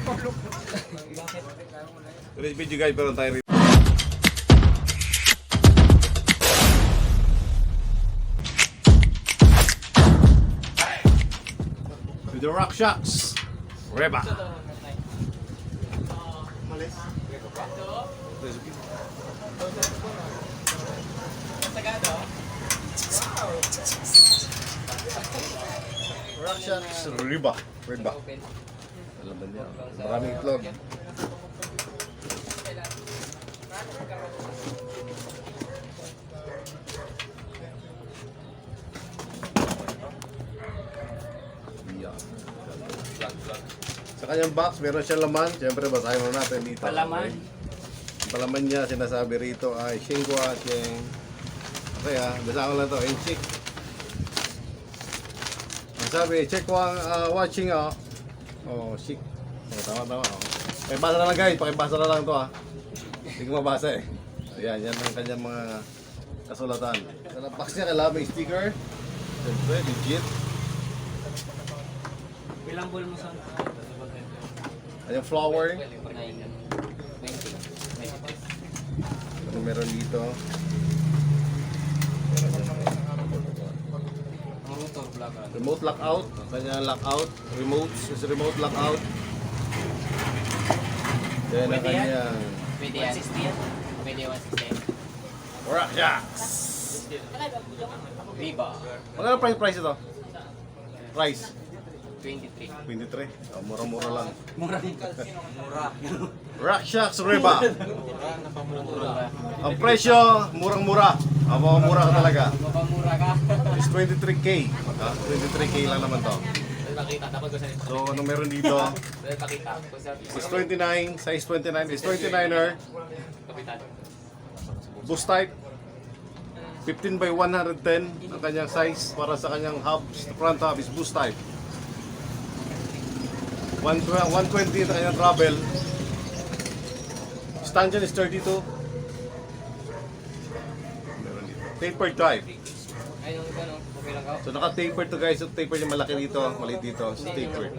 Today's video guys, pero tayo rin. With the ROCK SHOX RIBA. ROCK SHOX RIBA. Alam ba niya? Maraming itlog. Sa kanyang box, meron siyang laman. Siyempre, basahin mo natin dito. Palaman. Okay. Palaman niya, sinasabi rito ay Shingwa, Cheng. Okay basahin ko lang ito. Enchik. Ang sabi, check watching oh, chic. Tama. Pakibasa na lang guys, pakibasa na lang ito Hindi ko mabasa Ayan, yan ang kanyang mga kasulatan. Sa box niya, kailangan may sticker. Siyempre, legit. Ilang ball mo sa Ayan, flower. 20. Ano meron dito? Remote lockout. Kanya lockout. Remote lockout. Then ang kanyang Pwede yan. 160. Pwede 160. ROCK SHOX Riba. Magkano price ito? Price? 23. 23. Mura-mura lang. Mura. ROCK SHOX RIBA. Mura. Ang presyo, murang-mura. Mura ka talaga. Mapamura ka. Is 23K. 23K lang naman to. Pakita. Dapat ko sa So, anong meron dito? pakita. Is 29. Size 29. Is 29er. Kapitan. Boost type. 15 by 110 ang kanyang size para sa kanyang hubs. The front hub is boost type. 120 ang kanyang travel. Stanchion is 32. Meron dito. Tapered drive. Ay, yung gano'n. Okay lang ka. So naka-tapered to guys. So tapered yung malaki dito, maliit dito. So tapered.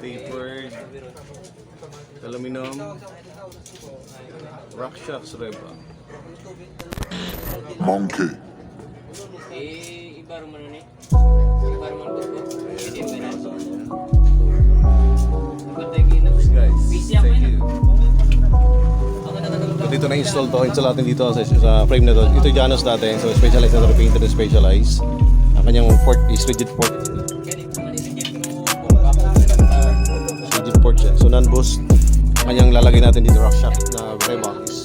Tapered. Aluminum. ROCK SHOX RIBA. Monkey. Iba naman nun Iba naman buto. Hindi ba na ito? Guys, thank you. So dito na-install to. Install natin dito sa frame na to. Ito yung Janos natin. So specialized na ito. Painted and specialized. Ang kanyang port is rigid port. Rigid port siya. So non-boost. Ang kanyang lalagay natin dito ROCK SHOX na RIBA is